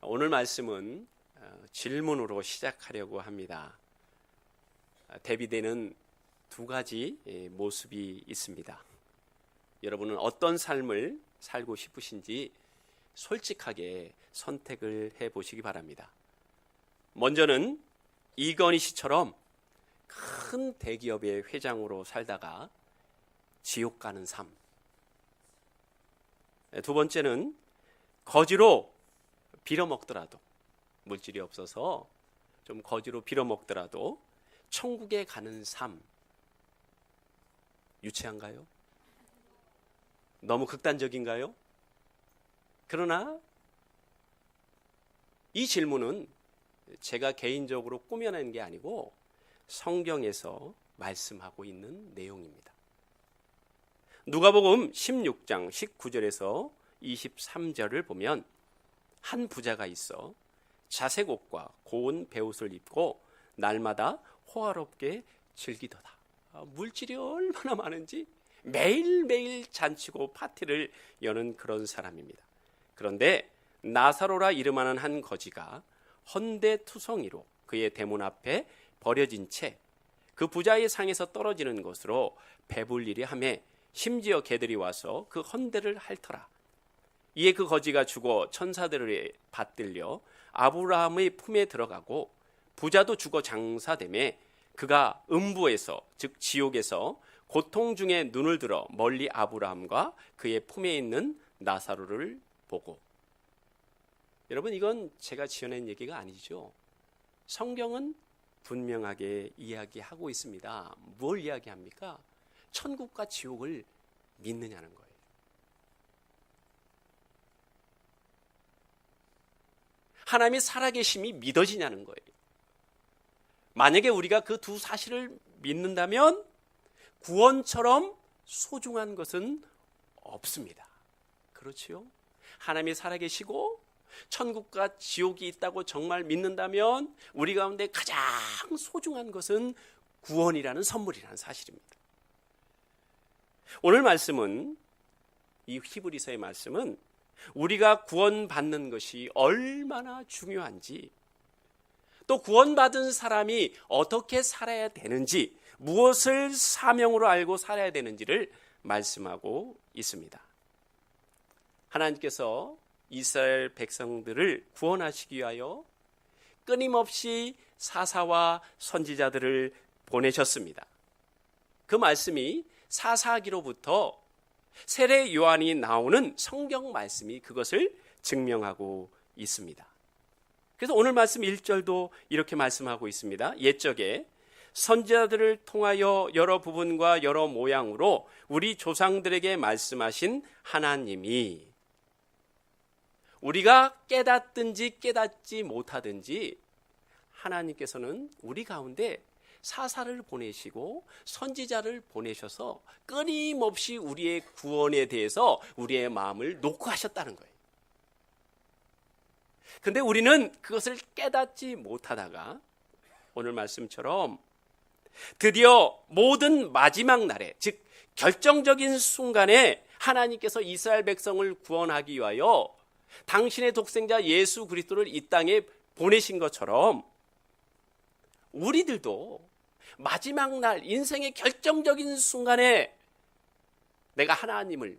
오늘 말씀은 질문으로 시작하려고 합니다. 대비되는 두 가지 모습이 있습니다. 여러분은 어떤 삶을 살고 싶으신지 솔직하게 선택을 해보시기 바랍니다. 먼저는 이건희 씨처럼 큰 대기업의 회장으로 살다가 지옥 가는 삶. 두 번째는 거지로 빌어먹더라도, 물질이 없어서 좀 거지로 빌어먹더라도 천국에 가는 삶. 유치한가요? 너무 극단적인가요? 그러나 이 질문은 제가 개인적으로 꾸며낸 게 아니고 성경에서 말씀하고 있는 내용입니다. 누가복음 16장 19절에서 23절을 보면 한 부자가 있어 자색 옷과 고운 베옷을 입고 날마다 호화롭게 즐기더라. 물질이 얼마나 많은지 매일매일 잔치고 파티를 여는 그런 사람입니다. 그런데 나사로라 이름하는 한 거지가 헌데투성이로 그의 대문 앞에 버려진 채 그 부자의 상에서 떨어지는 것으로 배불리리 하며 심지어 개들이 와서 그 헌데를 핥더라. 이에 그 거지가 죽어 천사들에 받들려 아브라함의 품에 들어가고 부자도 죽어 장사되매 그가 음부에서 즉 지옥에서 고통 중에 눈을 들어 멀리 아브라함과 그의 품에 있는 나사로를 보고. 여러분, 이건 제가 지어낸 얘기가 아니죠. 성경은 분명하게 이야기하고 있습니다. 뭘 이야기합니까? 천국과 지옥을 믿느냐는 거예요. 하나님이 살아계심이 믿어지냐는 거예요. 만약에 우리가 그 두 사실을 믿는다면 구원처럼 소중한 것은 없습니다. 그렇지요? 하나님이 살아계시고 천국과 지옥이 있다고 정말 믿는다면 우리 가운데 가장 소중한 것은 구원이라는 선물이라는 사실입니다. 오늘 말씀은, 이 히브리서의 말씀은 우리가 구원받는 것이 얼마나 중요한지, 또 구원받은 사람이 어떻게 살아야 되는지, 무엇을 사명으로 알고 살아야 되는지를 말씀하고 있습니다. 하나님께서 이스라엘 백성들을 구원하시기 위하여 끊임없이 사사와 선지자들을 보내셨습니다. 그 말씀이 사사기로부터 세례 요한이 나오는 성경 말씀이 그것을 증명하고 있습니다. 그래서 오늘 말씀 1절도 이렇게 말씀하고 있습니다. 옛적에 선지자들을 통하여 여러 부분과 여러 모양으로 우리 조상들에게 말씀하신 하나님이, 우리가 깨닫든지 깨닫지 못하든지 하나님께서는 우리 가운데 사사를 보내시고 선지자를 보내셔서 끊임없이 우리의 구원에 대해서 우리의 마음을 녹화하셨다는 거예요. 근데 우리는 그것을 깨닫지 못하다가 오늘 말씀처럼 드디어 모든 마지막 날에, 즉 결정적인 순간에 하나님께서 이스라엘 백성을 구원하기 위하여 당신의 독생자 예수 그리스도를 이 땅에 보내신 것처럼 우리들도 마지막 날, 인생의 결정적인 순간에 내가 하나님을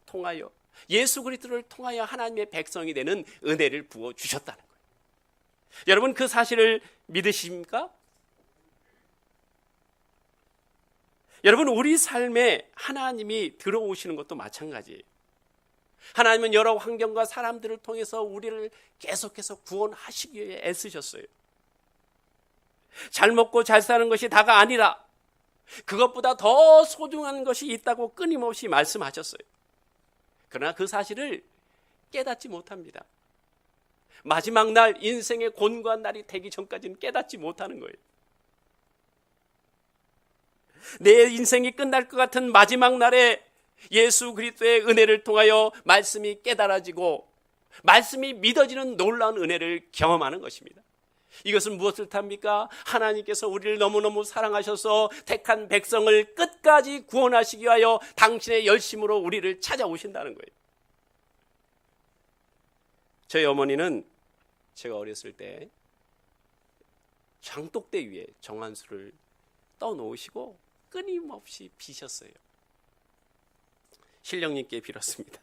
통하여, 예수 그리스도를 통하여 하나님의 백성이 되는 은혜를 부어주셨다는 거예요. 여러분, 그 사실을 믿으십니까? 여러분, 우리 삶에 하나님이 들어오시는 것도 마찬가지예요. 하나님은 여러 환경과 사람들을 통해서 우리를 계속해서 구원하시기 위해 애쓰셨어요. 잘 먹고 잘 사는 것이 다가 아니라 그것보다 더 소중한 것이 있다고 끊임없이 말씀하셨어요. 그러나 그 사실을 깨닫지 못합니다. 마지막 날, 인생의 곤고한 날이 되기 전까지는 깨닫지 못하는 거예요. 내 인생이 끝날 것 같은 마지막 날에 예수 그리스도의 은혜를 통하여 말씀이 깨달아지고 말씀이 믿어지는 놀라운 은혜를 경험하는 것입니다. 이것은 무엇을 탑니까? 하나님께서 우리를 너무너무 사랑하셔서 택한 백성을 끝까지 구원하시기 위하여 당신의 열심으로 우리를 찾아오신다는 거예요. 저희 어머니는 제가 어렸을 때 장독대 위에 정한수를 떠놓으시고 끊임없이 비셨어요. 신령님께 빌었습니다.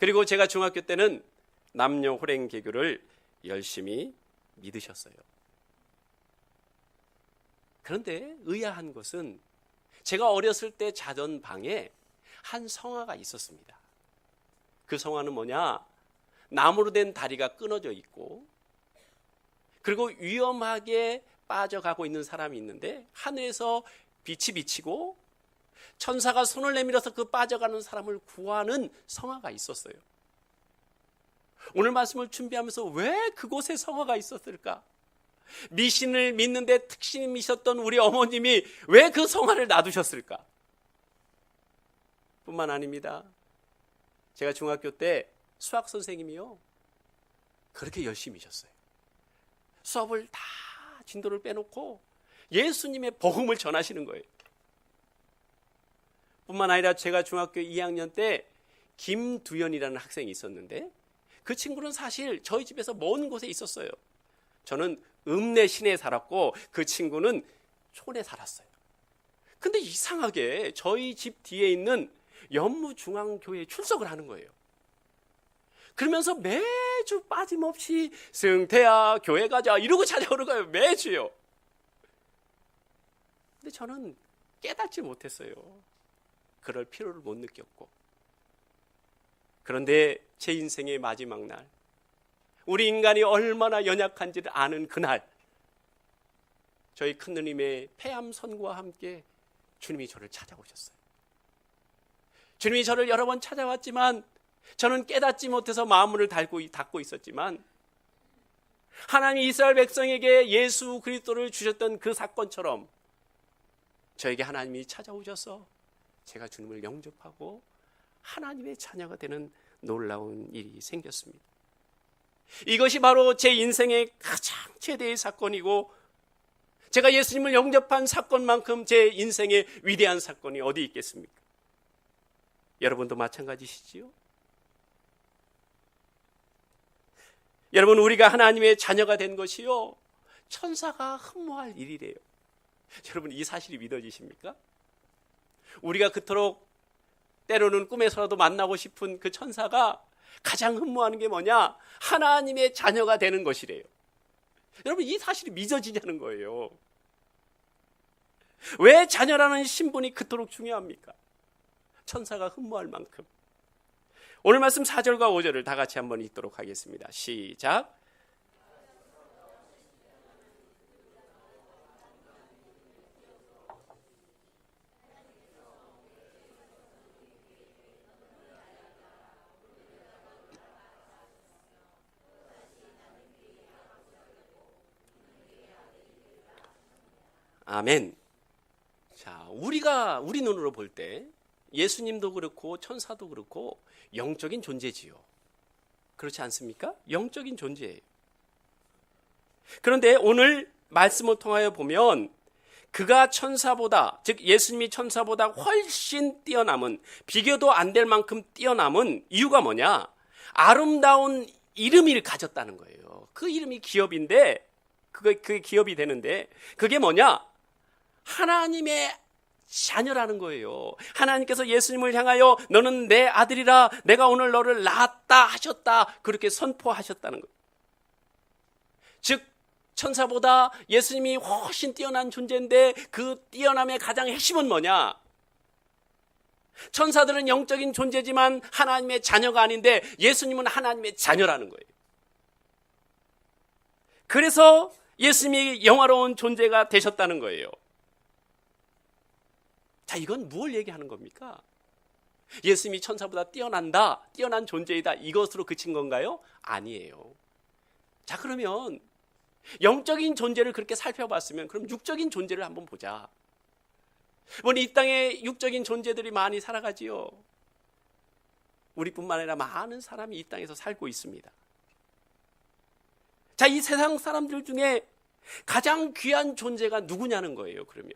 그리고 제가 중학교 때는 남녀 호랭 개교를 열심히 믿으셨어요. 그런데 의아한 것은 제가 어렸을 때 자던 방에 한 성화가 있었습니다. 그 성화는 뭐냐? 나무로 된 다리가 끊어져 있고, 그리고 위험하게 빠져가고 있는 사람이 있는데 하늘에서 빛이 비치고 천사가 손을 내밀어서 그 빠져가는 사람을 구하는 성화가 있었어요. 오늘 말씀을 준비하면서 왜 그곳에 성화가 있었을까? 미신을 믿는데 특신이셨던 우리 어머님이 왜 그 성화를 놔두셨을까? 뿐만 아닙니다. 제가 중학교 때 수학 선생님이요, 그렇게 열심히셨어요. 수업을 다 진도를 빼놓고 예수님의 복음을 전하시는 거예요. 뿐만 아니라 제가 중학교 2학년 때 김두연이라는 학생이 있었는데 그 친구는 사실 저희 집에서 먼 곳에 있었어요. 저는 읍내 시내에 살았고 그 친구는 촌에 살았어요. 근데 이상하게 저희 집 뒤에 있는 연무중앙교회에 출석을 하는 거예요. 그러면서 매주 빠짐없이 승태야 교회 가자 이러고 찾아오는 거예요. 매주요. 근데 저는 깨닫지 못했어요. 그럴 필요를 못 느꼈고. 그런데 제 인생의 마지막 날, 우리 인간이 얼마나 연약한지를 아는 그날, 저희 큰누님의 폐암 선고와 함께 주님이 저를 찾아오셨어요. 주님이 저를 여러 번 찾아왔지만 저는 깨닫지 못해서 마음문을 닫고 있었지만, 하나님이 이스라엘 백성에게 예수 그리스도를 주셨던 그 사건처럼 저에게 하나님이 찾아오셔서 제가 주님을 영접하고 하나님의 자녀가 되는 놀라운 일이 생겼습니다. 이것이 바로 제 인생의 가장 최대의 사건이고, 제가 예수님을 영접한 사건만큼 제 인생의 위대한 사건이 어디 있겠습니까? 여러분도 마찬가지시지요? 여러분, 우리가 하나님의 자녀가 된 것이요, 천사가 흠모할 일이래요. 여러분, 이 사실이 믿어지십니까? 우리가 그토록 때로는 꿈에서라도 만나고 싶은 그 천사가 가장 흠모하는 게 뭐냐? 하나님의 자녀가 되는 것이래요. 여러분, 이 사실이 믿어지냐는 거예요. 왜 자녀라는 신분이 그토록 중요합니까? 천사가 흠모할 만큼. 오늘 말씀 4절과 5절을 다 같이 한번 읽도록 하겠습니다. 시작. 아멘. 자, 우리 눈으로 볼 때 예수님도 그렇고 천사도 그렇고 영적인 존재지요. 그렇지 않습니까? 영적인 존재예요. 그런데 오늘 말씀을 통하여 보면 그가 천사보다, 즉 예수님이 천사보다 훨씬 뛰어남은, 비교도 안 될 만큼 뛰어남은 이유가 뭐냐? 아름다운 이름을 가졌다는 거예요. 그 이름이 기업인데, 그게 기업이 되는데, 그게 뭐냐? 하나님의 자녀라는 거예요. 하나님께서 예수님을 향하여 너는 내 아들이라, 내가 오늘 너를 낳았다 하셨다, 그렇게 선포하셨다는 거예요. 즉 천사보다 예수님이 훨씬 뛰어난 존재인데, 그 뛰어남의 가장 핵심은 뭐냐? 천사들은 영적인 존재지만 하나님의 자녀가 아닌데 예수님은 하나님의 자녀라는 거예요. 그래서 예수님이 영화로운 존재가 되셨다는 거예요. 자, 이건 무엇을 얘기하는 겁니까? 예수님이 천사보다 뛰어난 존재이다, 이것으로 그친 건가요? 아니에요. 자, 그러면 영적인 존재를 그렇게 살펴봤으면 그럼 육적인 존재를 한번 보자. 이 땅에 육적인 존재들이 많이 살아가지요. 우리뿐만 아니라 많은 사람이 이 땅에서 살고 있습니다. 자, 이 세상 사람들 중에 가장 귀한 존재가 누구냐는 거예요. 그러면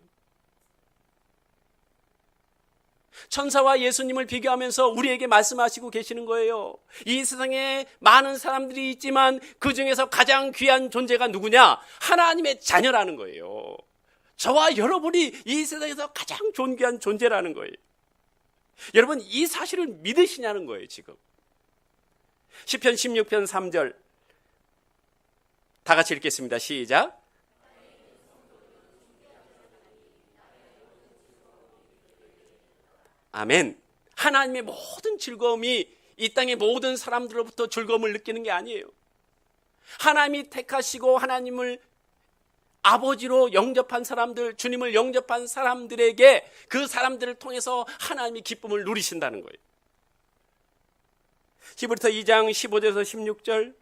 천사와 예수님을 비교하면서 우리에게 말씀하시고 계시는 거예요. 이 세상에 많은 사람들이 있지만 그 중에서 가장 귀한 존재가 누구냐? 하나님의 자녀라는 거예요. 저와 여러분이 이 세상에서 가장 존귀한 존재라는 거예요. 여러분, 이 사실을 믿으시냐는 거예요, 지금. 시편 16편 3절 다 같이 읽겠습니다. 시작. 아멘. 하나님의 모든 즐거움이 이 땅의 모든 사람들로부터 즐거움을 느끼는 게 아니에요. 하나님이 택하시고 하나님을 아버지로 영접한 사람들, 주님을 영접한 사람들에게 그 사람들을 통해서 하나님이 기쁨을 누리신다는 거예요. 히브리서 2장 15절에서 16절,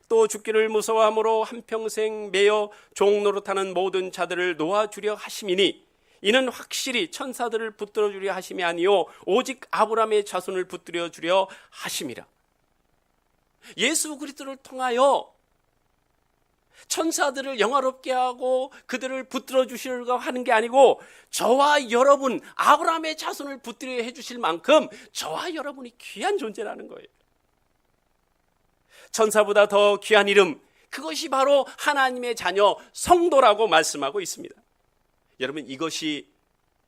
또 죽기를 무서워함으로 한평생 매여 종노릇하는 모든 자들을 놓아주려 하심이니 이는 확실히 천사들을 붙들어 주려 하심이 아니요 오직 아브라함의 자손을 붙들어 주려 하심이라. 예수 그리스도를 통하여 천사들을 영화롭게 하고 그들을 붙들어 주시려고 하는 게 아니고 저와 여러분, 아브라함의 자손을 붙들어 해 주실 만큼 저와 여러분이 귀한 존재라는 거예요. 천사보다 더 귀한 이름, 그것이 바로 하나님의 자녀 성도라고 말씀하고 있습니다. 여러분, 이것이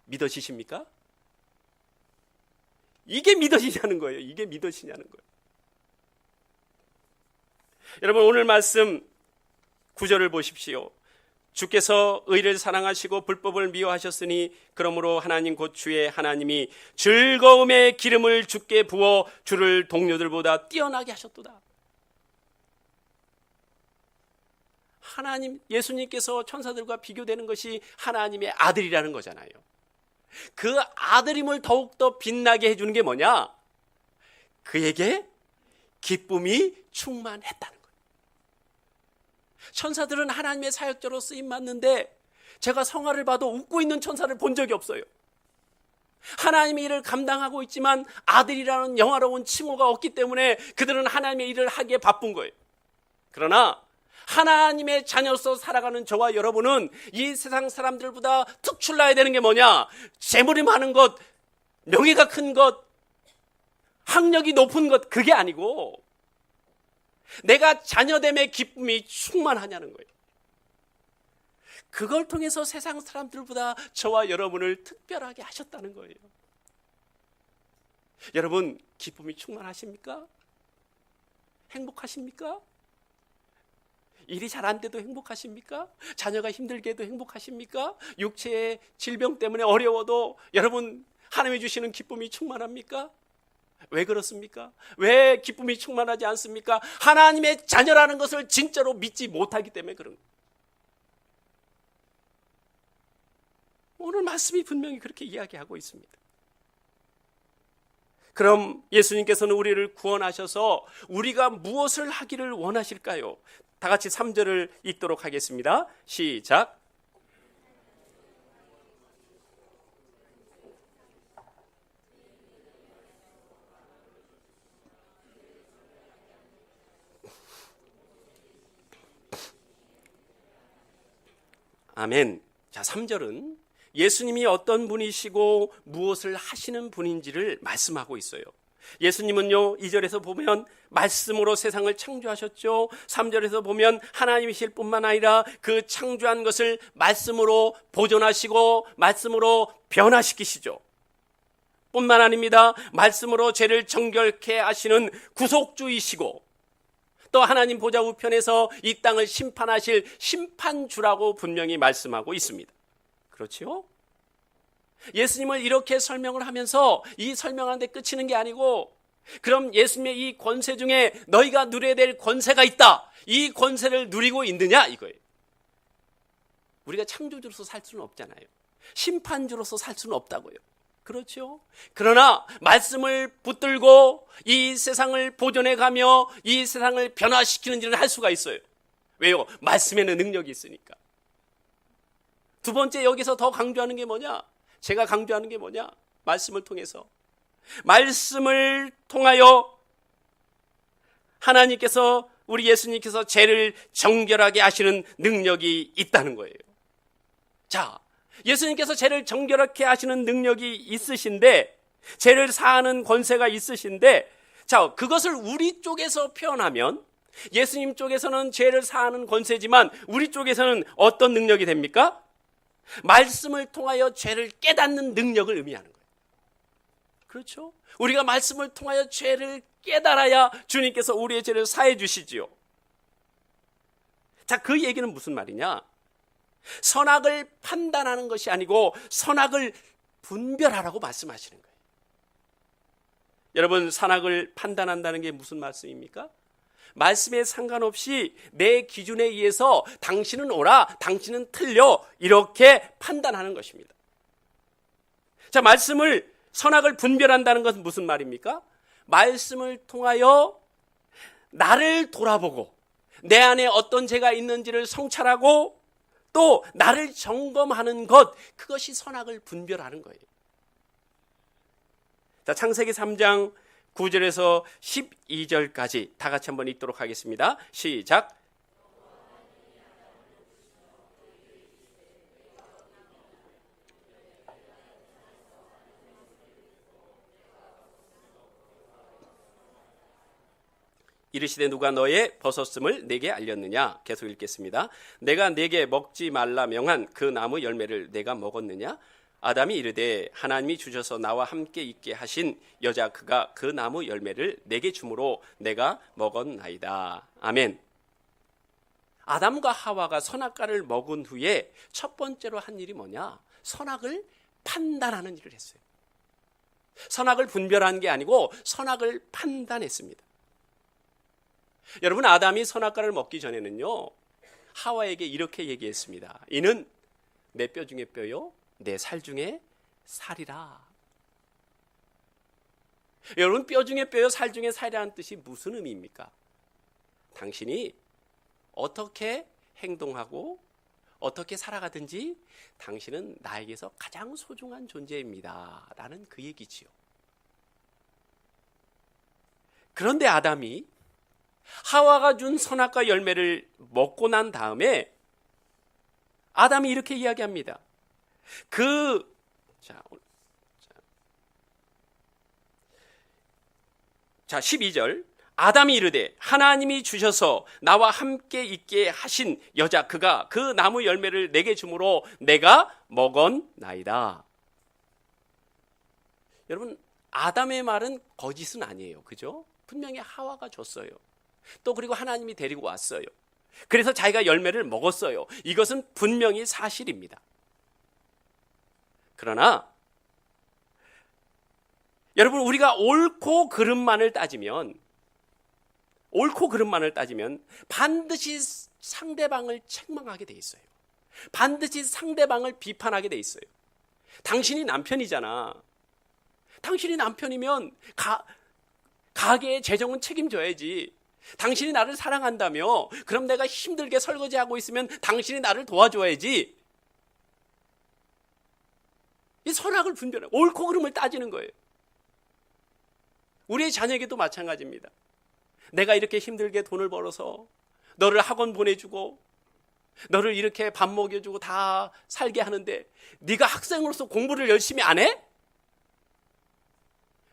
믿어지십니까? 이게 믿어지냐는 거예요. 이게 믿어지냐는 거예요. 여러분, 오늘 말씀 9절을 보십시오. 주께서 의를 사랑하시고 불법을 미워하셨으니 그러므로 하나님 곧 주의 하나님이 즐거움의 기름을 주께 부어 주를 동료들보다 뛰어나게 하셨도다. 하나님, 예수님께서 천사들과 비교되는 것이 하나님의 아들이라는 거잖아요. 그 아들임을 더욱더 빛나게 해주는 게 뭐냐? 그에게 기쁨이 충만했다는 거예요. 천사들은 하나님의 사역자로 쓰임받는데 제가 성화를 봐도 웃고 있는 천사를 본 적이 없어요. 하나님의 일을 감당하고 있지만 아들이라는 영화로운 칭호가 없기 때문에 그들은 하나님의 일을 하기에 바쁜 거예요. 그러나 하나님의 자녀로서 살아가는 저와 여러분은 이 세상 사람들보다 특출나야 되는 게 뭐냐? 재물이 많은 것, 명예가 큰 것, 학력이 높은 것, 그게 아니고 내가 자녀됨의 기쁨이 충만하냐는 거예요. 그걸 통해서 세상 사람들보다 저와 여러분을 특별하게 하셨다는 거예요. 여러분, 기쁨이 충만하십니까? 행복하십니까? 일이 잘 안 돼도 행복하십니까? 자녀가 힘들게 해도 행복하십니까? 육체의 질병 때문에 어려워도 여러분 하나님이 주시는 기쁨이 충만합니까? 왜 그렇습니까? 왜 기쁨이 충만하지 않습니까? 하나님의 자녀라는 것을 진짜로 믿지 못하기 때문에 그런 거예요. 오늘 말씀이 분명히 그렇게 이야기하고 있습니다. 그럼 예수님께서는 우리를 구원하셔서 우리가 무엇을 하기를 원하실까요? 다 같이 3절을 읽도록 하겠습니다. 시작. 아멘. 자, 3절은 예수님이 어떤 분이시고 무엇을 하시는 분인지를 말씀하고 있어요. 예수님은요, 2절에서 보면 말씀으로 세상을 창조하셨죠. 3절에서 보면 하나님이실 뿐만 아니라 그 창조한 것을 말씀으로 보존하시고 말씀으로 변화시키시죠. 뿐만 아닙니다. 말씀으로 죄를 정결케 하시는 구속주이시고 또 하나님 보좌 우편에서 이 땅을 심판하실 심판주라고 분명히 말씀하고 있습니다. 그렇지요? 예수님을 이렇게 설명을 하면서 이 설명하는데 끝이는 게 아니고 그럼 예수님의 이 권세 중에 너희가 누려야 될 권세가 있다. 이 권세를 누리고 있느냐 이거예요. 우리가 창조주로서 살 수는 없잖아요. 심판주로서 살 수는 없다고요. 그렇죠? 그러나 말씀을 붙들고 이 세상을 보존해가며 이 세상을 변화시키는 일을 할 수가 있어요. 왜요? 말씀에는 능력이 있으니까. 두 번째 여기서 더 강조하는 게 뭐냐? 제가 강조하는 게 뭐냐? 말씀을 통해서. 말씀을 통하여 하나님께서 우리 예수님께서 죄를 정결하게 하시는 능력이 있다는 거예요. 자, 예수님께서 죄를 정결하게 하시는 능력이 있으신데 죄를 사하는 권세가 있으신데, 자, 그것을 우리 쪽에서 표현하면 예수님 쪽에서는 죄를 사하는 권세지만 우리 쪽에서는 어떤 능력이 됩니까? 말씀을 통하여 죄를 깨닫는 능력을 의미하는 거예요. 그렇죠? 우리가 말씀을 통하여 죄를 깨달아야 주님께서 우리의 죄를 사해 주시지요. 자, 그 얘기는 무슨 말이냐? 선악을 판단하는 것이 아니고 선악을 분별하라고 말씀하시는 거예요. 여러분, 선악을 판단한다는 게 무슨 말씀입니까? 말씀에 상관없이 내 기준에 의해서 당신은 옳아, 당신은 틀려, 이렇게 판단하는 것입니다. 자, 말씀을, 선악을 분별한다는 것은 무슨 말입니까? 말씀을 통하여 나를 돌아보고 내 안에 어떤 죄가 있는지를 성찰하고 또 나를 점검하는 것, 그것이 선악을 분별하는 거예요. 자, 창세기 3장 9절에서 12절까지 다 같이 한번 읽도록 하겠습니다. 시작. 이르시되 누가 너의 벗었음을 내게 알렸느냐? 계속 읽겠습니다. 내가 내게 먹지 말라 명한 그 나무 열매를 내가 먹었느냐? 아담이 이르되 하나님이 주셔서 나와 함께 있게 하신 여자 그가 그 나무 열매를 내게 주므로 내가 먹었나이다. 아멘. 아담과 하와가 선악과를 먹은 후에 첫 번째로 한 일이 뭐냐? 선악을 판단하는 일을 했어요. 선악을 분별한 게 아니고 선악을 판단했습니다. 여러분, 아담이 선악과를 먹기 전에는요, 하와에게 이렇게 얘기했습니다. 이는 내 뼈 중에 뼈요, 내 살 중에 살이라. 여러분, 뼈 중에 뼈요, 살 중에 살이라는 뜻이 무슨 의미입니까? 당신이 어떻게 행동하고 어떻게 살아가든지 당신은 나에게서 가장 소중한 존재입니다 라는 그 얘기지요. 그런데 아담이 하와가 준 선악과 열매를 먹고 난 다음에 아담이 이렇게 이야기합니다. 자, 12절. 아담이 이르되 하나님이 주셔서 나와 함께 있게 하신 여자 그가 그 나무 열매를 내게 주므로 내가 먹었나이다. 여러분, 아담의 말은 거짓은 아니에요. 그죠? 분명히 하와가 줬어요. 또 그리고 하나님이 데리고 왔어요. 그래서 자기가 열매를 먹었어요. 이것은 분명히 사실입니다. 그러나 여러분, 우리가 옳고 그름만을 따지면 반드시 상대방을 책망하게 돼 있어요. 반드시 상대방을 비판하게 돼 있어요. 당신이 남편이잖아. 당신이 남편이면 가게의 재정은 책임져야지. 당신이 나를 사랑한다며 그럼 내가 힘들게 설거지하고 있으면 당신이 나를 도와줘야지. 이 선악을 분별해 옳고 그름을 따지는 거예요. 우리의 자녀에게도 마찬가지입니다. 내가 이렇게 힘들게 돈을 벌어서 너를 학원 보내주고 너를 이렇게 밥 먹여주고 다 살게 하는데 네가 학생으로서 공부를 열심히 안 해?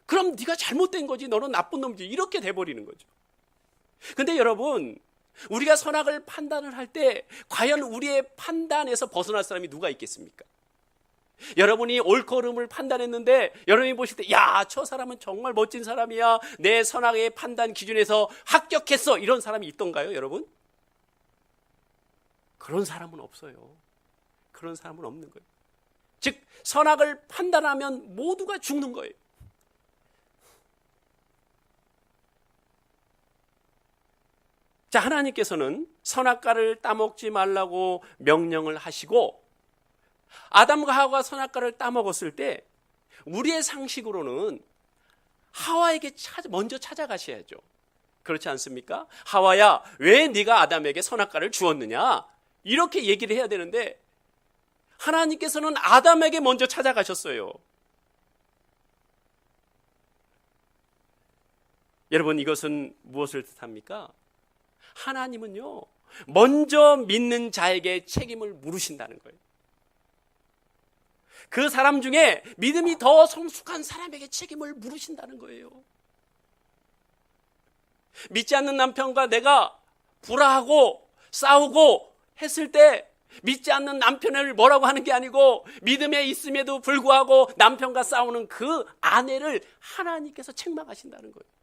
그럼 네가 잘못된 거지. 너는 나쁜 놈이지. 이렇게 돼버리는 거죠. 근데 여러분, 우리가 선악을 판단을 할 때 과연 우리의 판단에서 벗어날 사람이 누가 있겠습니까? 여러분이 옳고 그름을 판단했는데 여러분이 보실 때 야, 저 사람은 정말 멋진 사람이야. 내 선악의 판단 기준에서 합격했어. 이런 사람이 있던가요, 여러분? 그런 사람은 없어요. 그런 사람은 없는 거예요. 즉, 선악을 판단하면 모두가 죽는 거예요. 자, 하나님께서는 선악과를 따먹지 말라고 명령을 하시고 아담과 하와가 선악과를 따먹었을 때 우리의 상식으로는 하와에게 먼저 찾아가셔야죠. 그렇지 않습니까? 하와야, 왜 네가 아담에게 선악과를 주었느냐? 이렇게 얘기를 해야 되는데 하나님께서는 아담에게 먼저 찾아가셨어요. 여러분, 이것은 무엇을 뜻합니까? 하나님은요, 먼저 믿는 자에게 책임을 물으신다는 거예요. 그 사람 중에 믿음이 더 성숙한 사람에게 책임을 물으신다는 거예요. 믿지 않는 남편과 내가 불화하고 싸우고 했을 때 믿지 않는 남편을 뭐라고 하는 게 아니고 믿음에 있음에도 불구하고 남편과 싸우는 그 아내를 하나님께서 책망하신다는 거예요.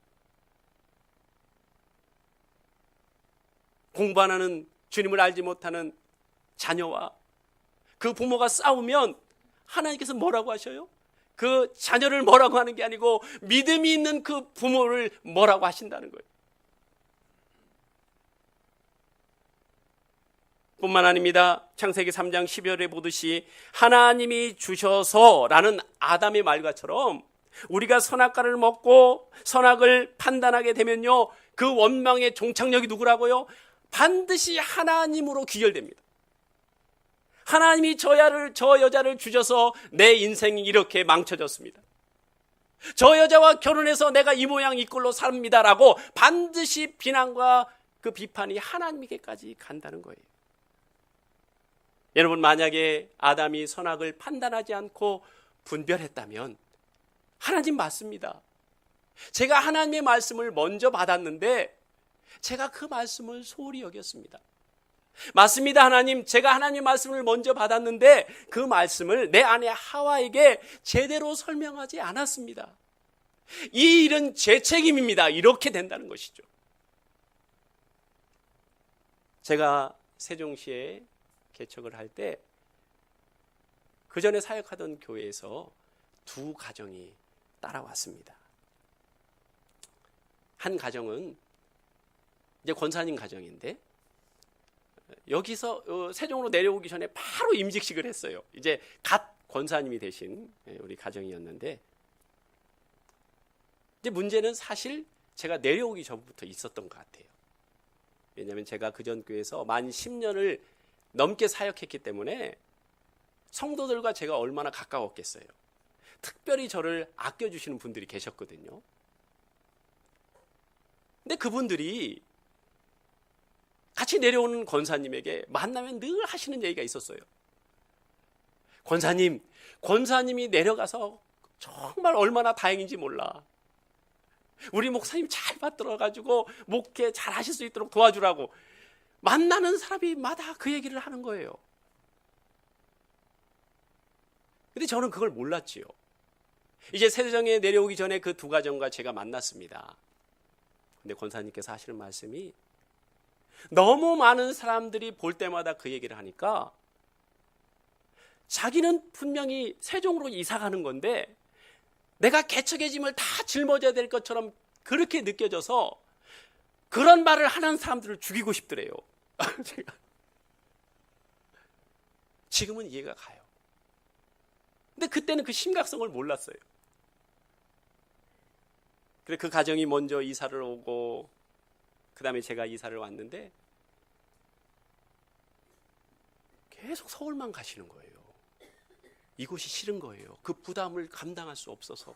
공부 안 하는 주님을 알지 못하는 자녀와 그 부모가 싸우면 하나님께서 뭐라고 하셔요? 그 자녀를 뭐라고 하는 게 아니고 믿음이 있는 그 부모를 뭐라고 하신다는 거예요. 뿐만 아닙니다. 창세기 3장 12절에 보듯이 하나님이 주셔서라는 아담의 말과처럼 우리가 선악과를 먹고 선악을 판단하게 되면요, 그 원망의 종착역이 누구라고요? 반드시 하나님으로 귀결됩니다. 하나님이 저 여자를 주셔서 내 인생이 이렇게 망쳐졌습니다. 저 여자와 결혼해서 내가 이 모양 이 꼴로 삽니다라고 반드시 비난과 그 비판이 하나님에게까지 간다는 거예요. 여러분, 만약에 아담이 선악을 판단하지 않고 분별했다면 하나님 맞습니다. 제가 하나님의 말씀을 먼저 받았는데 제가 그 말씀을 소홀히 여겼습니다. 맞습니다, 하나님. 제가 하나님의 말씀을 먼저 받았는데 그 말씀을 내 아내 하와에게 제대로 설명하지 않았습니다. 이 일은 제 책임입니다. 이렇게 된다는 것이죠. 제가 세종시에 개척을 할 때 그 전에 사역하던 교회에서 두 가정이 따라왔습니다. 한 가정은 이제 권사님 가정인데 여기서 세종으로 내려오기 전에 바로 임직식을 했어요. 이제 갓 권사님이 되신 우리 가정이었는데 이제 문제는 사실 제가 내려오기 전부터 있었던 것 같아요. 왜냐하면 제가 그 전 교회에서 만 10년을 넘게 사역했기 때문에 성도들과 제가 얼마나 가까웠겠어요. 특별히 저를 아껴주시는 분들이 계셨거든요. 근데 그분들이 같이 내려오는 권사님에게 만나면 늘 하시는 얘기가 있었어요. 권사님이 내려가서 정말 얼마나 다행인지 몰라. 우리 목사님 잘 받들어가지고 목회 잘 하실 수 있도록 도와주라고. 만나는 사람이마다 그 얘기를 하는 거예요. 근데 저는 그걸 몰랐지요. 이제 세종에 내려오기 전에 그 두 가정과 제가 만났습니다. 근데 권사님께서 하시는 말씀이 너무 많은 사람들이 볼 때마다 그 얘기를 하니까 자기는 분명히 세종으로 이사 가는 건데 내가 개척의 짐을 다 짊어져야 될 것처럼 그렇게 느껴져서 그런 말을 하는 사람들을 죽이고 싶더래요. 제가 지금은 이해가 가요. 근데 그때는 그 심각성을 몰랐어요. 그래 그 가정이 먼저 이사를 오고 그 다음에 제가 이사를 왔는데 계속 서울만 가시는 거예요. 이곳이 싫은 거예요. 그 부담을 감당할 수 없어서.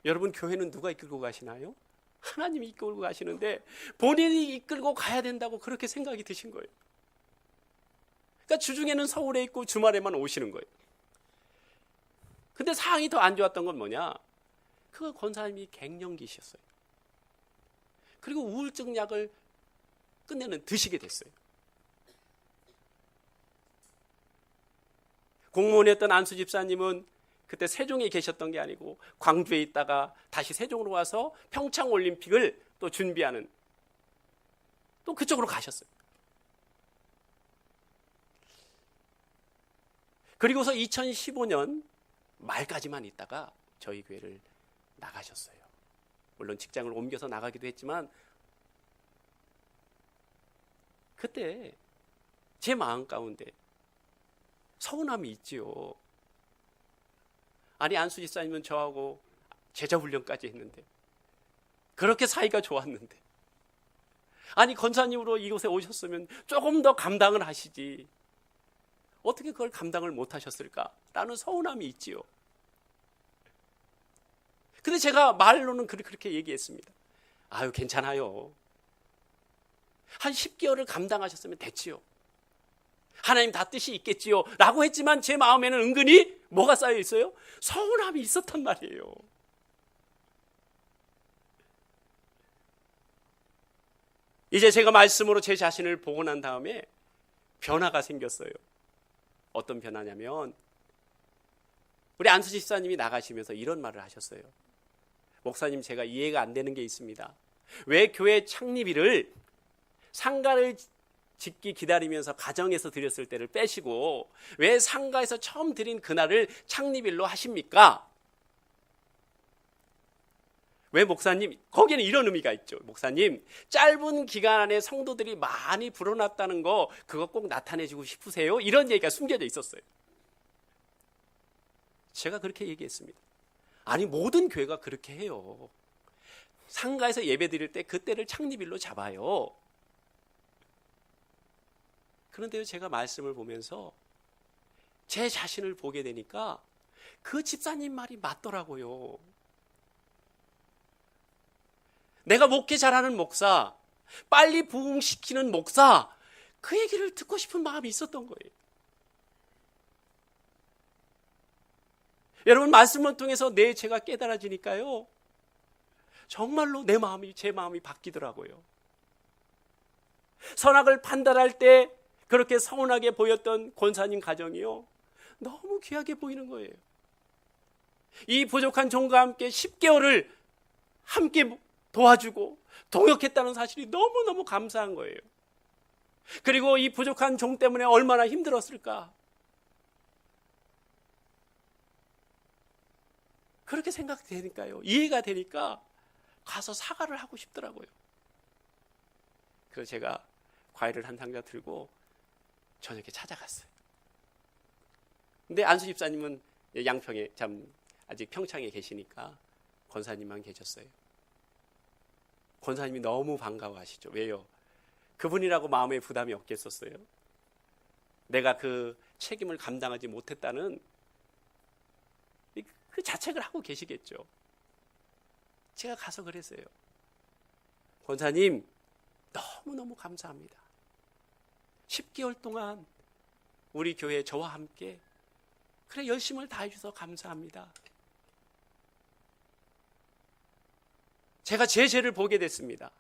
여러분, 교회는 누가 이끌고 가시나요? 하나님이 이끌고 가시는데 본인이 이끌고 가야 된다고 그렇게 생각이 드신 거예요. 그러니까 주중에는 서울에 있고 주말에만 오시는 거예요. 근데 상황이 더 안 좋았던 건 뭐냐? 그 권사님이 갱년기셨어요. 그리고 우울증 약을 끝내는 드시게 됐어요. 공무원이었던 안수 집사님은 그때 세종에 계셨던 게 아니고 광주에 있다가 다시 세종으로 와서 평창올림픽을 또 준비하는 또 그쪽으로 가셨어요. 그리고서 2015년 말까지만 있다가 저희 교회를 나가셨어요. 물론 직장을 옮겨서 나가기도 했지만 그때 제 마음 가운데 서운함이 있지요. 아니, 안수 집사님은 저하고 제자 훈련까지 했는데 그렇게 사이가 좋았는데 아니, 권사님으로 이곳에 오셨으면 조금 더 감당을 하시지 어떻게 그걸 감당을 못 하셨을까라는 서운함이 있지요. 근데 제가 말로는 그렇게 얘기했습니다. 아유, 괜찮아요. 한 10개월을 감당하셨으면 됐지요. 하나님 다 뜻이 있겠지요 라고 했지만 제 마음에는 은근히 뭐가 쌓여 있어요? 서운함이 있었단 말이에요. 이제 제가 말씀으로 제 자신을 보고 난 다음에 변화가 생겼어요. 어떤 변화냐면 우리 안수지 집사님이 나가시면서 이런 말을 하셨어요. 목사님, 제가 이해가 안 되는 게 있습니다. 왜 교회 창립일을 상가를 짓기 기다리면서 가정에서 드렸을 때를 빼시고 왜 상가에서 처음 드린 그날을 창립일로 하십니까? 왜 목사님, 거기에는 이런 의미가 있죠. 목사님, 짧은 기간 안에 성도들이 많이 불어났다는 거 그거 꼭 나타내주고 싶으세요? 이런 얘기가 숨겨져 있었어요. 제가 그렇게 얘기했습니다. 아니, 모든 교회가 그렇게 해요. 상가에서 예배 드릴 때 그때를 창립일로 잡아요. 그런데요, 제가 말씀을 보면서 제 자신을 보게 되니까 그 집사님 말이 맞더라고요. 내가 목회 잘하는 목사, 빨리 부흥시키는 목사, 그 얘기를 듣고 싶은 마음이 있었던 거예요. 여러분, 말씀을 통해서 제가 깨달아지니까요, 정말로 제 마음이 바뀌더라고요. 선악을 판단할 때 그렇게 서운하게 보였던 권사님 가정이요, 너무 귀하게 보이는 거예요. 이 부족한 종과 함께 10개월을 함께 도와주고 동역했다는 사실이 너무너무 감사한 거예요. 그리고 이 부족한 종 때문에 얼마나 힘들었을까. 그렇게 생각되니까요, 이해가 되니까 가서 사과를 하고 싶더라고요. 그래서 제가 과일을 한 상자 들고 저녁에 찾아갔어요. 근데 안수 집사님은 양평에, 아직 평창에 계시니까 권사님만 계셨어요. 권사님이 너무 반가워하시죠. 왜요? 그분이라고 마음에 부담이 없겠었어요? 내가 그 책임을 감당하지 못했다는 그 자책을 하고 계시겠죠. 제가 가서 그랬어요. 권사님, 너무너무 감사합니다. 10개월 동안 우리 교회 저와 함께 그래 열심을 다해 주셔서 감사합니다. 제가 제 죄를 보게 됐습니다.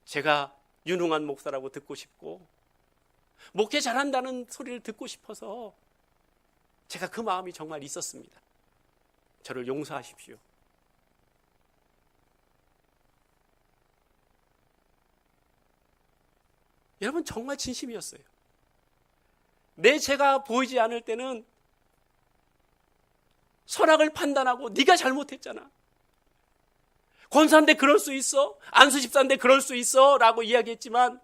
제가 유능한 목사라고 듣고 싶고 목회 잘한다는 소리를 듣고 싶어서 제가 그 마음이 정말 있었습니다. 저를 용서하십시오. 여러분, 정말 진심이었어요. 내 죄가 보이지 않을 때는 선악을 판단하고 네가 잘못했잖아, 권사인데 그럴 수 있어, 안수 집사인데 그럴 수 있어 라고 이야기했지만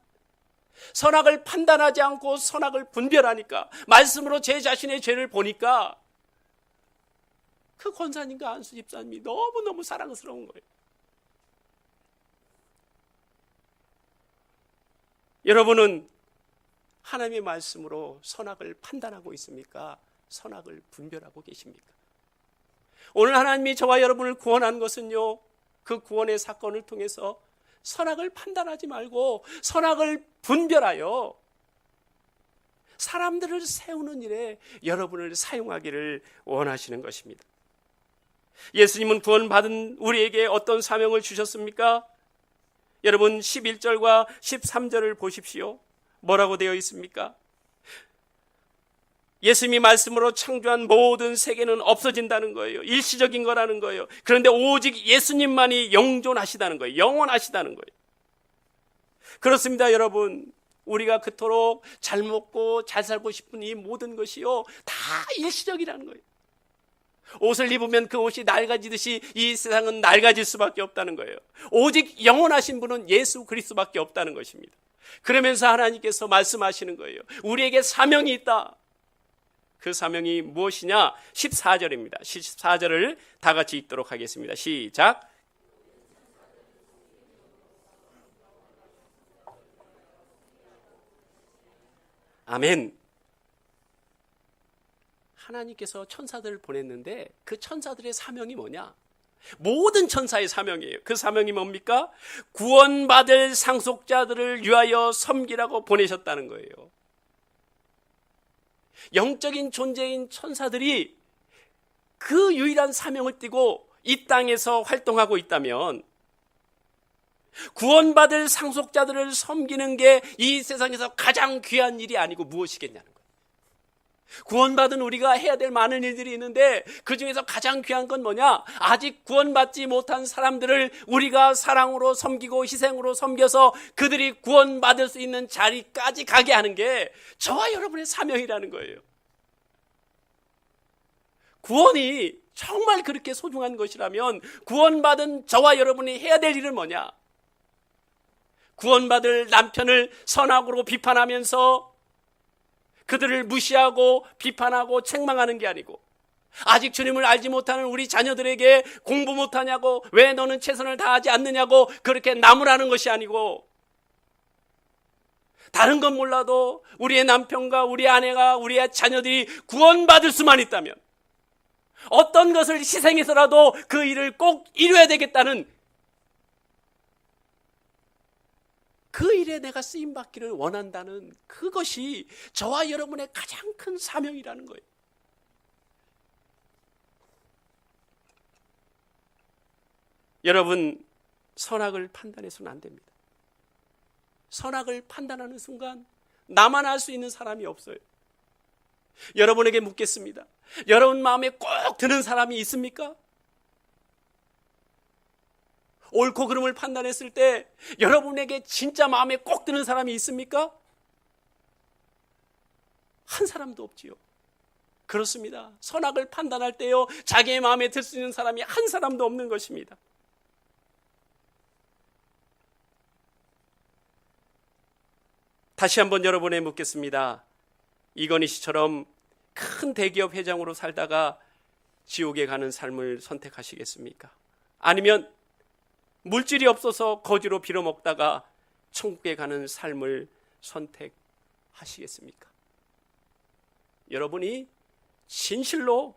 선악을 판단하지 않고 선악을 분별하니까, 말씀으로 제 자신의 죄를 보니까 그 권사님과 안수 집사님이 너무너무 사랑스러운 거예요. 여러분은 하나님의 말씀으로 선악을 판단하고 있습니까? 선악을 분별하고 계십니까? 오늘 하나님이 저와 여러분을 구원한 것은요, 그 구원의 사건을 통해서 선악을 판단하지 말고 선악을 분별하여 사람들을 세우는 일에 여러분을 사용하기를 원하시는 것입니다. 예수님은 구원받은 우리에게 어떤 사명을 주셨습니까? 여러분, 11절과 13절을 보십시오. 뭐라고 되어 있습니까? 예수님이 말씀으로 창조한 모든 세계는 없어진다는 거예요. 일시적인 거라는 거예요. 그런데 오직 예수님만이 영존하시다는 거예요. 영원하시다는 거예요. 그렇습니다, 여러분. 우리가 그토록 잘 먹고 잘 살고 싶은 이 모든 것이요, 다 일시적이라는 거예요. 옷을 입으면 그 옷이 낡아지듯이 이 세상은 낡아질 수밖에 없다는 거예요. 오직 영원하신 분은 예수 그리스도밖에 없다는 것입니다. 그러면서 하나님께서 말씀하시는 거예요. 우리에게 사명이 있다. 그 사명이 무엇이냐? 14절입니다. 14절을 다 같이 읽도록 하겠습니다. 시작. 아멘. 하나님께서 천사들을 보냈는데 그 천사들의 사명이 뭐냐? 모든 천사의 사명이에요. 그 사명이 뭡니까? 구원받을 상속자들을 위하여 섬기라고 보내셨다는 거예요. 영적인 존재인 천사들이 그 유일한 사명을 띠고 이 땅에서 활동하고 있다면 구원받을 상속자들을 섬기는 게 이 세상에서 가장 귀한 일이 아니고 무엇이겠냐는 거예요. 구원받은 우리가 해야 될 많은 일들이 있는데 그 중에서 가장 귀한 건 뭐냐? 아직 구원받지 못한 사람들을 우리가 사랑으로 섬기고 희생으로 섬겨서 그들이 구원받을 수 있는 자리까지 가게 하는 게 저와 여러분의 사명이라는 거예요. 구원이 정말 그렇게 소중한 것이라면 구원받은 저와 여러분이 해야 될 일은 뭐냐? 구원받을 남편을 선악으로 비판하면서 그들을 무시하고 비판하고 책망하는 게 아니고, 아직 주님을 알지 못하는 우리 자녀들에게 공부 못하냐고, 왜 너는 최선을 다하지 않느냐고 그렇게 나무라는 것이 아니고, 다른 건 몰라도 우리의 남편과 우리 아내가 우리의 자녀들이 구원받을 수만 있다면 어떤 것을 희생해서라도 그 일을 꼭 이루어야 되겠다는, 그 일에 내가 쓰임받기를 원한다는 그것이 저와 여러분의 가장 큰 사명이라는 거예요. 여러분, 선악을 판단해서는 안 됩니다. 선악을 판단하는 순간 나만 알 수 있는 사람이 없어요. 여러분에게 묻겠습니다. 여러분 마음에 꼭 드는 사람이 있습니까? 옳고 그름을 판단했을 때 여러분에게 진짜 마음에 꼭 드는 사람이 있습니까? 한 사람도 없지요. 그렇습니다. 선악을 판단할 때요, 자기의 마음에 들 수 있는 사람이 한 사람도 없는 것입니다. 다시 한번 여러분에 묻겠습니다. 이건희 씨처럼 큰 대기업 회장으로 살다가 지옥에 가는 삶을 선택하시겠습니까? 아니면 물질이 없어서 거지로 빌어먹다가 천국에 가는 삶을 선택하시겠습니까? 여러분이 진실로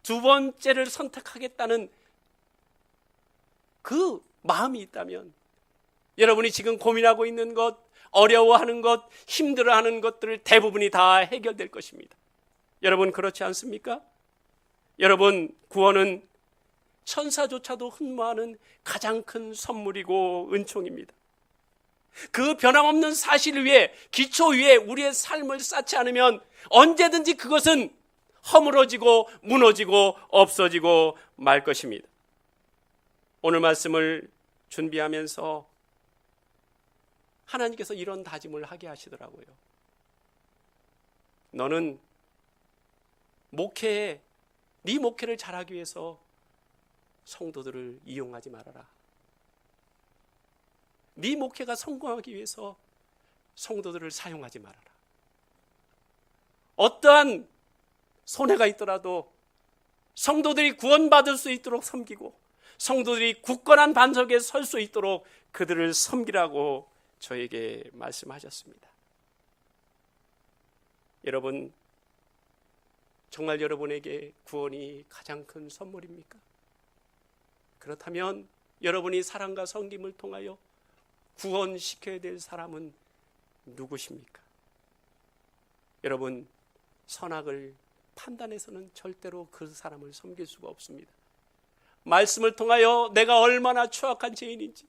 두 번째를 선택하겠다는 그 마음이 있다면, 여러분이 지금 고민하고 있는 것, 어려워하는 것, 힘들어하는 것들 대부분이 다 해결될 것입니다. 여러분 그렇지 않습니까? 여러분, 구원은 천사조차도 흠모하는 가장 큰 선물이고 은총입니다. 그 변함없는 사실 위에, 기초 위에 우리의 삶을 쌓지 않으면 언제든지 그것은 허물어지고 무너지고 없어지고 말 것입니다. 오늘 말씀을 준비하면서 하나님께서 이런 다짐을 하게 하시더라고요. 너는 네 목회를 잘하기 위해서 성도들을 이용하지 말아라. 네 목회가 성공하기 위해서 성도들을 사용하지 말아라. 어떠한 손해가 있더라도 성도들이 구원받을 수 있도록 섬기고 성도들이 굳건한 반석에 설 수 있도록 그들을 섬기라고 저에게 말씀하셨습니다. 여러분, 정말 여러분에게 구원이 가장 큰 선물입니까? 그렇다면 여러분이 사랑과 섬김을 통하여 구원시켜야 될 사람은 누구십니까? 여러분, 선악을 판단해서는 절대로 그 사람을 섬길 수가 없습니다. 말씀을 통하여 내가 얼마나 추악한 죄인인지,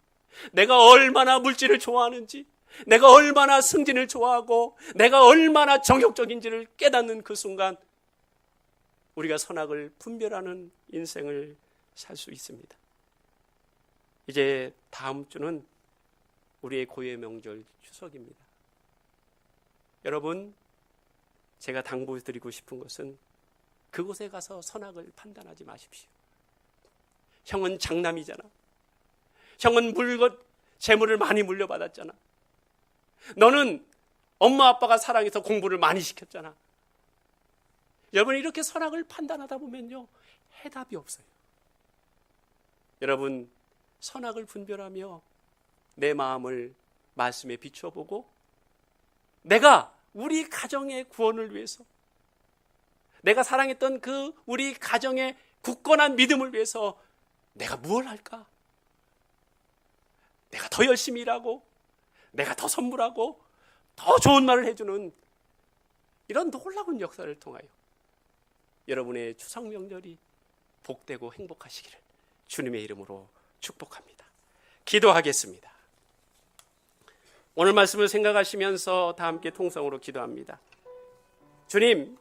내가 얼마나 물질을 좋아하는지, 내가 얼마나 승진을 좋아하고 내가 얼마나 정욕적인지를 깨닫는 그 순간 우리가 선악을 분별하는 인생을 살 수 있습니다. 이제 다음 주는 우리의 고유의 명절 추석입니다. 여러분, 제가 당부드리고 싶은 것은 그곳에 가서 선악을 판단하지 마십시오. 형은 장남이잖아. 형은 재물을 많이 물려받았잖아. 너는 엄마 아빠가 사랑해서 공부를 많이 시켰잖아. 여러분, 이렇게 선악을 판단하다 보면요, 해답이 없어요. 여러분, 선악을 분별하며 내 마음을 말씀에 비춰보고 내가 우리 가정의 구원을 위해서, 내가 사랑했던 그 우리 가정의 굳건한 믿음을 위해서 내가 무엇을 할까? 내가 더 열심히 일하고 내가 더 선물하고 더 좋은 말을 해주는 이런 놀라운 역사를 통하여 여러분의 추석 명절이 복되고 행복하시기를 주님의 이름으로 축복합니다. 기도하겠습니다. 오늘 말씀을 생각하시면서 다 함께 통성으로 기도합니다. 주님,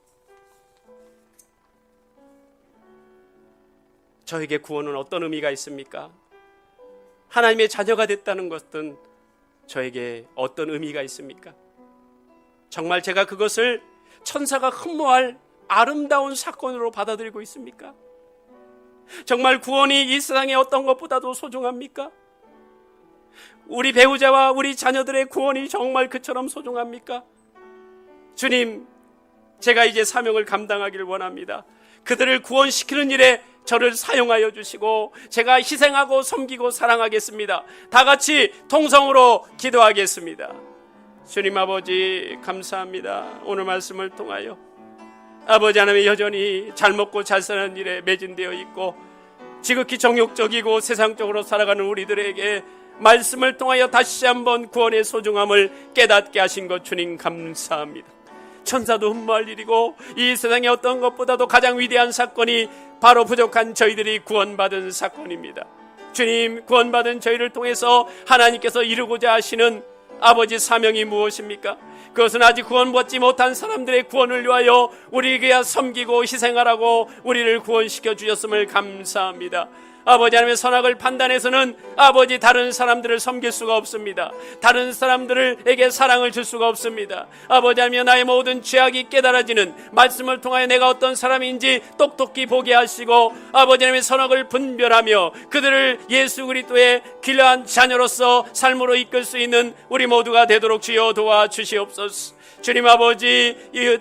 저에게 구원은 어떤 의미가 있습니까? 하나님의 자녀가 됐다는 것은 저에게 어떤 의미가 있습니까? 정말 제가 그것을 천사가 흠모할 아름다운 사건으로 받아들이고 있습니까? 정말 구원이 이 세상의 어떤 것보다도 소중합니까? 우리 배우자와 우리 자녀들의 구원이 정말 그처럼 소중합니까? 주님, 제가 이제 사명을 감당하기를 원합니다. 그들을 구원시키는 일에 저를 사용하여 주시고 제가 희생하고 섬기고 사랑하겠습니다. 다 같이 통성으로 기도하겠습니다. 주님 아버지, 감사합니다. 오늘 말씀을 통하여 아버지 하나님, 여전히 잘 먹고 잘 사는 일에 매진되어 있고 지극히 정욕적이고 세상적으로 살아가는 우리들에게 말씀을 통하여 다시 한번 구원의 소중함을 깨닫게 하신 것 주님 감사합니다. 천사도 흠모할 일이고 이 세상의 어떤 것보다도 가장 위대한 사건이 바로 부족한 저희들이 구원받은 사건입니다. 주님, 구원받은 저희를 통해서 하나님께서 이루고자 하시는 아버지 사명이 무엇입니까? 그것은 아직 구원받지 못한 사람들의 구원을 위하여 우리에게 섬기고 희생하라고 우리를 구원시켜 주셨음을 감사합니다. 아버지 하나님의 선악을 판단해서는 아버지 다른 사람들을 섬길 수가 없습니다. 다른 사람들에게 사랑을 줄 수가 없습니다. 아버지 하나님, 나의 모든 죄악이 깨달아지는 말씀을 통하여 내가 어떤 사람인지 똑똑히 보게 하시고 아버지 하나님의 선악을 분별하며 그들을 예수 그리스도의 귀한 자녀로서 삶으로 이끌 수 있는 우리 모두가 되도록 주여 도와주시옵소서. 주님 아버지,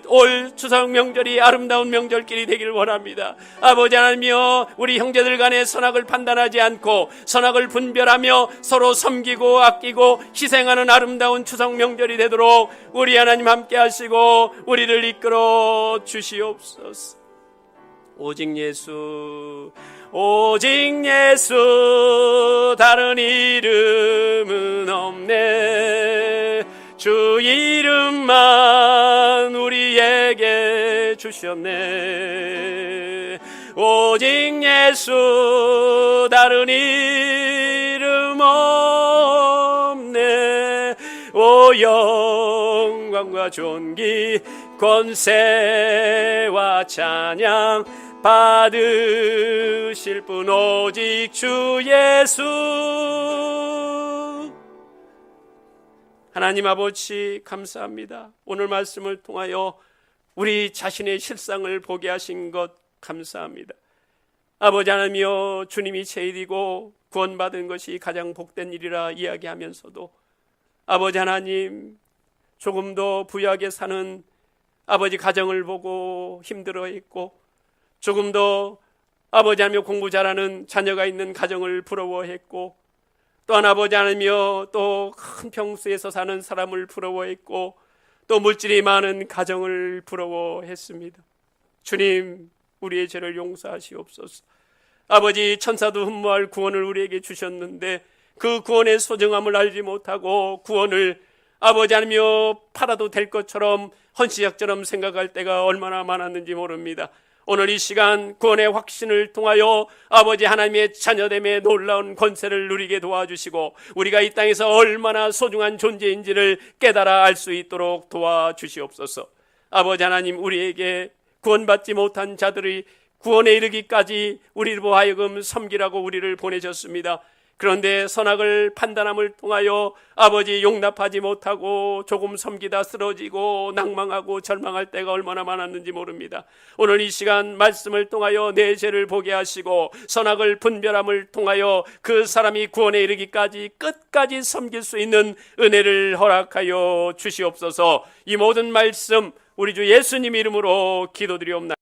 올 추석 명절이 아름다운 명절길이 되기를 원합니다. 아버지 하나님이여, 우리 형제들 간의 선악을 판단하지 않고 선악을 분별하며 서로 섬기고 아끼고 희생하는 아름다운 추석 명절이 되도록 우리 하나님 함께 하시고 우리를 이끌어 주시옵소서. 오직 예수, 오직 예수, 다른 이름은 없네. 주 이름만 우리에게 주셨네. 오직 예수, 다른 이름 없네. 오 영광과 존귀 권세와 찬양 받으실 분 오직 주 예수. 하나님 아버지, 감사합니다. 오늘 말씀을 통하여 우리 자신의 실상을 보게 하신 것 감사합니다. 아버지 하나님이여, 주님이 제일이고 구원받은 것이 가장 복된 일이라 이야기하면서도 아버지 하나님, 조금 더 부유하게 사는 아버지 가정을 보고 힘들어했고 조금 더 아버지 하나님 공부 잘하는 자녀가 있는 가정을 부러워했고 또한 아버지 하나님이여, 또 큰 평수에서 사는 사람을 부러워했고 또 물질이 많은 가정을 부러워했습니다. 주님, 우리의 죄를 용서하시옵소서. 아버지, 천사도 흠모할 구원을 우리에게 주셨는데 그 구원의 소중함을 알지 못하고 구원을 아버지 하나님이여 팔아도 될 것처럼 헌시작처럼 생각할 때가 얼마나 많았는지 모릅니다. 오늘 이 시간 구원의 확신을 통하여 아버지 하나님의 자녀됨의 놀라운 권세를 누리게 도와주시고 우리가 이 땅에서 얼마나 소중한 존재인지를 깨달아 알 수 있도록 도와주시옵소서. 아버지 하나님, 우리에게 구원받지 못한 자들이 구원에 이르기까지 우리로 하여금 섬기라고 우리를 보내셨습니다. 그런데 선악을 판단함을 통하여 아버지 용납하지 못하고 조금 섬기다 쓰러지고 낭망하고 절망할 때가 얼마나 많았는지 모릅니다. 오늘 이 시간 말씀을 통하여 내 죄를 보게 하시고 선악을 분별함을 통하여 그 사람이 구원에 이르기까지 끝까지 섬길 수 있는 은혜를 허락하여 주시옵소서. 이 모든 말씀 우리 주 예수님 이름으로 기도드리옵나이다.